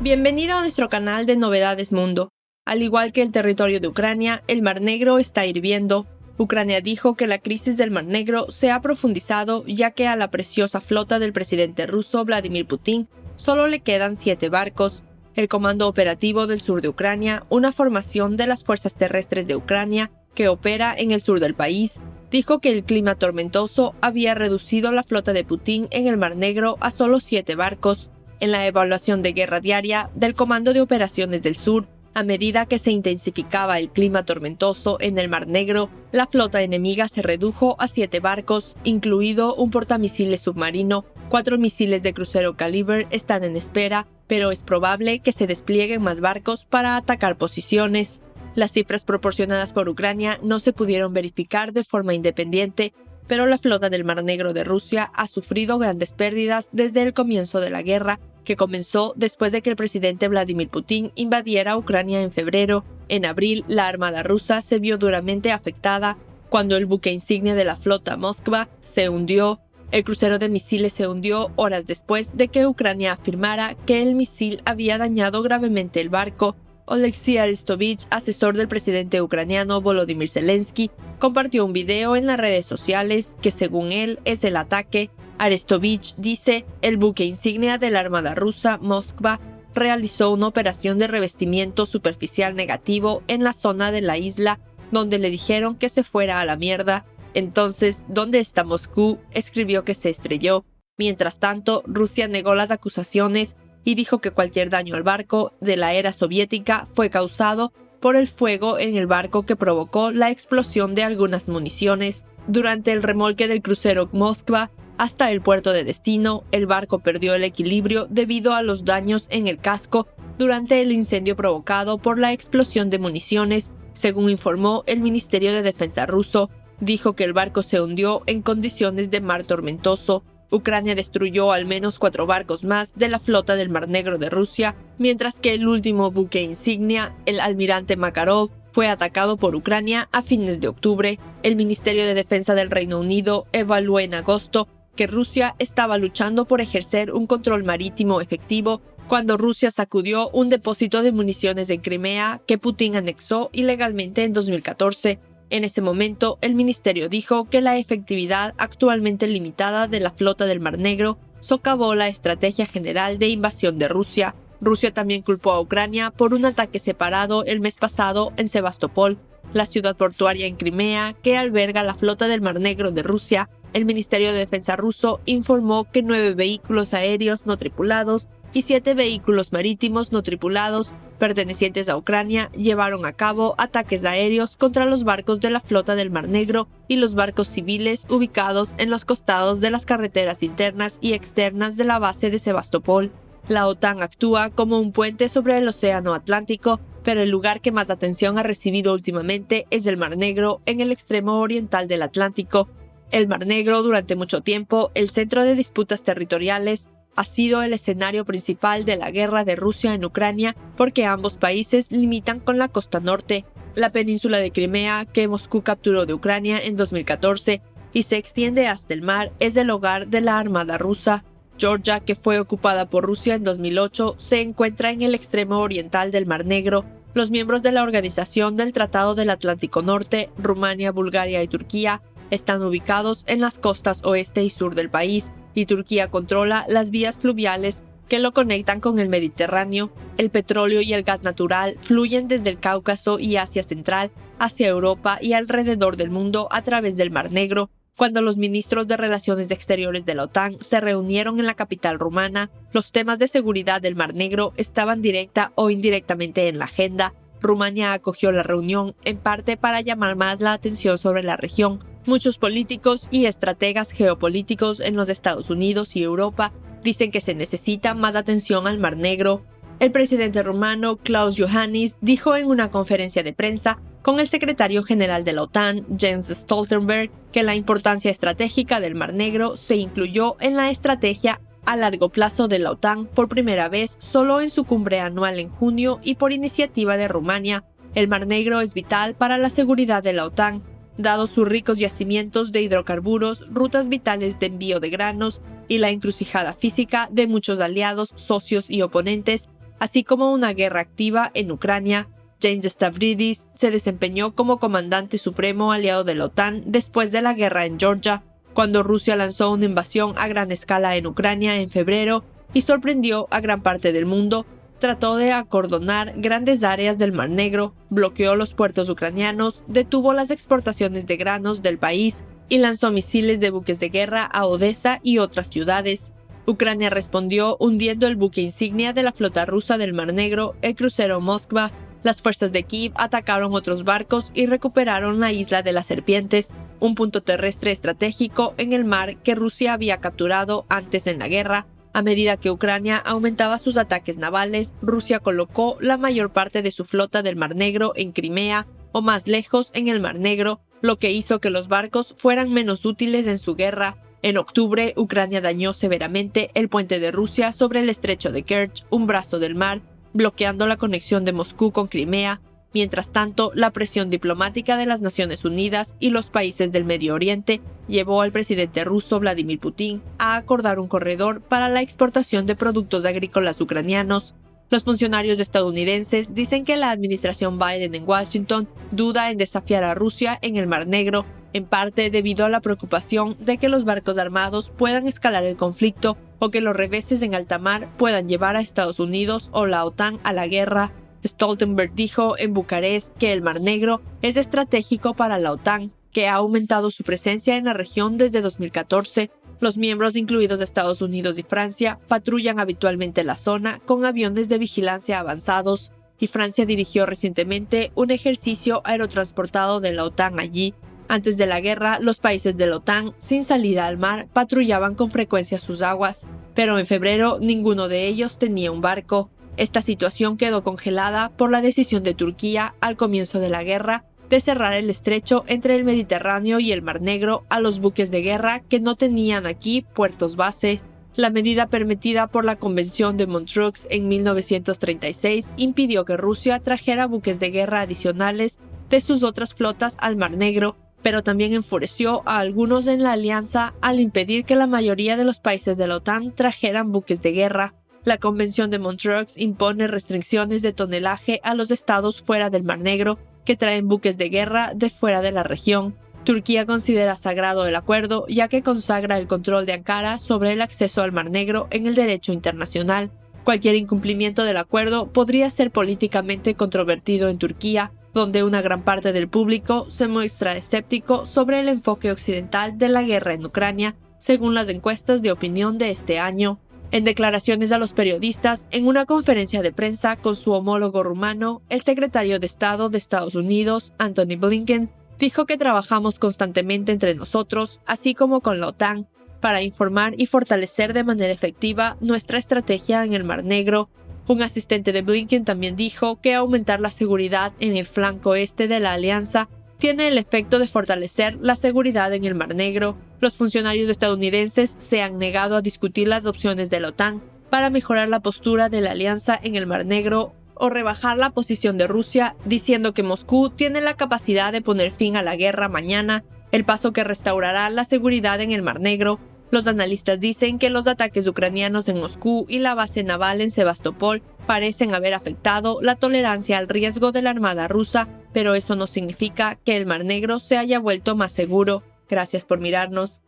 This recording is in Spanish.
Bienvenido a nuestro canal de Novedades Mundo. Al igual que el territorio de Ucrania, el Mar Negro está hirviendo. Ucrania dijo que la crisis del Mar Negro se ha profundizado ya que a la preciosa flota del presidente ruso Vladimir Putin solo le quedan 7 barcos. El Comando Operativo del Sur de Ucrania, una formación de las Fuerzas Terrestres de Ucrania que opera en el sur del país, dijo que el clima tormentoso había reducido la flota de Putin en el Mar Negro a solo 7 barcos. En la evaluación de guerra diaria del Comando de Operaciones del Sur, a medida que se intensificaba el clima tormentoso en el Mar Negro, la flota enemiga se redujo a 7 barcos, incluido un portamisiles submarino. 4 misiles de crucero Caliber están en espera, pero es probable que se desplieguen más barcos para atacar posiciones. Las cifras proporcionadas por Ucrania no se pudieron verificar de forma independiente, pero la flota del Mar Negro de Rusia ha sufrido grandes pérdidas desde el comienzo de la guerra, que comenzó después de que el presidente Vladimir Putin invadiera Ucrania en febrero. En abril, la armada rusa se vio duramente afectada cuando el buque insignia de la flota Moskva se hundió. El crucero de misiles se hundió horas después de que Ucrania afirmara que el misil había dañado gravemente el barco. Oleksiy Arestovich, asesor del presidente ucraniano Volodymyr Zelensky, compartió un video en las redes sociales que, según él, es el ataque. Arestovich dice: el buque insignia de la armada rusa, Moskva, realizó una operación de revestimiento superficial negativo en la zona de la isla, donde le dijeron que se fuera a la mierda. Entonces, ¿dónde está Moscú?, escribió que se estrelló. Mientras tanto, Rusia negó las acusaciones y dijo que cualquier daño al barco de la era soviética fue causado por el fuego en el barco que provocó la explosión de algunas municiones. Durante el remolque del crucero Moskva hasta el puerto de destino, el barco perdió el equilibrio debido a los daños en el casco durante el incendio provocado por la explosión de municiones, según informó el Ministerio de Defensa ruso. Dijo que el barco se hundió en condiciones de mar tormentoso. Ucrania destruyó al menos 4 barcos más de la flota del Mar Negro de Rusia, mientras que el último buque insignia, el almirante Makarov, fue atacado por Ucrania a fines de octubre. El Ministerio de Defensa del Reino Unido evaluó en agosto que Rusia estaba luchando por ejercer un control marítimo efectivo cuando Rusia sacudió un depósito de municiones en Crimea que Putin anexó ilegalmente en 2014. En ese momento, el ministerio dijo que la efectividad actualmente limitada de la flota del Mar Negro socavó la estrategia general de invasión de Rusia. Rusia también culpó a Ucrania por un ataque separado el mes pasado en Sebastopol, la ciudad portuaria en Crimea que alberga la flota del Mar Negro de Rusia. El Ministerio de Defensa ruso informó que 9 vehículos aéreos no tripulados y 7 vehículos marítimos no tripulados pertenecientes a Ucrania llevaron a cabo ataques aéreos contra los barcos de la flota del Mar Negro y los barcos civiles ubicados en los costados de las carreteras internas y externas de la base de Sebastopol. La OTAN actúa como un puente sobre el Océano Atlántico, pero el lugar que más atención ha recibido últimamente es el Mar Negro, en el extremo oriental del Atlántico. El Mar Negro, durante mucho tiempo, el centro de disputas territoriales, ha sido el escenario principal de la guerra de Rusia en Ucrania porque ambos países limitan con la costa norte. La península de Crimea, que Moscú capturó de Ucrania en 2014 y se extiende hasta el mar, es el hogar de la armada rusa. Georgia, que fue ocupada por Rusia en 2008, se encuentra en el extremo oriental del Mar Negro. Los miembros de la Organización del Tratado del Atlántico Norte, Rumania, Bulgaria y Turquía, están ubicados en las costas oeste y sur del país, y Turquía controla las vías fluviales que lo conectan con el Mediterráneo. El petróleo y el gas natural fluyen desde el Cáucaso y Asia Central hacia Europa y alrededor del mundo a través del Mar Negro. Cuando los ministros de Relaciones Exteriores de la OTAN se reunieron en la capital rumana, los temas de seguridad del Mar Negro estaban directa o indirectamente en la agenda. Rumania acogió la reunión en parte para llamar más la atención sobre la región. Muchos políticos y estrategas geopolíticos en los Estados Unidos y Europa dicen que se necesita más atención al Mar Negro. El presidente rumano Klaus Iohannis dijo en una conferencia de prensa con el secretario general de la OTAN, Jens Stoltenberg, que la importancia estratégica del Mar Negro se incluyó en la estrategia a largo plazo de la OTAN por primera vez solo en su cumbre anual en junio y por iniciativa de Rumania. El Mar Negro es vital para la seguridad de la OTAN, dado sus ricos yacimientos de hidrocarburos, rutas vitales de envío de granos y la encrucijada física de muchos aliados, socios y oponentes, así como una guerra activa en Ucrania. James Stavridis se desempeñó como comandante supremo aliado de la OTAN después de la guerra en Georgia, cuando Rusia lanzó una invasión a gran escala en Ucrania en febrero y sorprendió a gran parte del mundo. Trató de acordonar grandes áreas del Mar Negro, bloqueó los puertos ucranianos, detuvo las exportaciones de granos del país y lanzó misiles de buques de guerra a Odessa y otras ciudades. Ucrania respondió hundiendo el buque insignia de la flota rusa del Mar Negro, el crucero Moskva. Las fuerzas de Kiev atacaron otros barcos y recuperaron la isla de las Serpientes, un punto terrestre estratégico en el mar que Rusia había capturado antes en la guerra. A medida que Ucrania aumentaba sus ataques navales, Rusia colocó la mayor parte de su flota del Mar Negro en Crimea o más lejos en el Mar Negro, lo que hizo que los barcos fueran menos útiles en su guerra. En octubre, Ucrania dañó severamente el puente de Rusia sobre el estrecho de Kerch, un brazo del mar, bloqueando la conexión de Moscú con Crimea. Mientras tanto, la presión diplomática de las Naciones Unidas y los países del Medio Oriente llevó al presidente ruso Vladimir Putin a acordar un corredor para la exportación de productos agrícolas ucranianos. Los funcionarios estadounidenses dicen que la administración Biden en Washington duda en desafiar a Rusia en el Mar Negro, en parte debido a la preocupación de que los barcos armados puedan escalar el conflicto o que los reveses en alta mar puedan llevar a Estados Unidos o la OTAN a la guerra. Stoltenberg dijo en Bucarest que el Mar Negro es estratégico para la OTAN, que ha aumentado su presencia en la región desde 2014. Los miembros, incluidos Estados Unidos y Francia, patrullan habitualmente la zona con aviones de vigilancia avanzados, y Francia dirigió recientemente un ejercicio aerotransportado de la OTAN allí. Antes de la guerra, los países de la OTAN, sin salida al mar, patrullaban con frecuencia sus aguas, pero en febrero ninguno de ellos tenía un barco. Esta situación quedó congelada por la decisión de Turquía al comienzo de la guerra de cerrar el estrecho entre el Mediterráneo y el Mar Negro a los buques de guerra que no tenían aquí puertos bases. La medida permitida por la Convención de Montreux en 1936 impidió que Rusia trajera buques de guerra adicionales de sus otras flotas al Mar Negro, pero también enfureció a algunos en la alianza al impedir que la mayoría de los países de la OTAN trajeran buques de guerra. La Convención de Montreux impone restricciones de tonelaje a los estados fuera del Mar Negro que traen buques de guerra de fuera de la región. Turquía considera sagrado el acuerdo, ya que consagra el control de Ankara sobre el acceso al Mar Negro en el derecho internacional. Cualquier incumplimiento del acuerdo podría ser políticamente controvertido en Turquía, donde una gran parte del público se muestra escéptico sobre el enfoque occidental de la guerra en Ucrania, según las encuestas de opinión de este año. En declaraciones a los periodistas, en una conferencia de prensa con su homólogo rumano, el secretario de Estado de Estados Unidos, Antony Blinken, dijo que trabajamos constantemente entre nosotros, así como con la OTAN, para informar y fortalecer de manera efectiva nuestra estrategia en el Mar Negro. Un asistente de Blinken también dijo que aumentar la seguridad en el flanco este de la alianza tiene el efecto de fortalecer la seguridad en el Mar Negro. Los funcionarios estadounidenses se han negado a discutir las opciones de la OTAN para mejorar la postura de la alianza en el Mar Negro o rebajar la posición de Rusia, diciendo que Moscú tiene la capacidad de poner fin a la guerra mañana, el paso que restaurará la seguridad en el Mar Negro. Los analistas dicen que los ataques ucranianos en Moscú y la base naval en Sebastopol parecen haber afectado la tolerancia al riesgo de la armada rusa, pero eso no significa que el Mar Negro se haya vuelto más seguro. Gracias por mirarnos.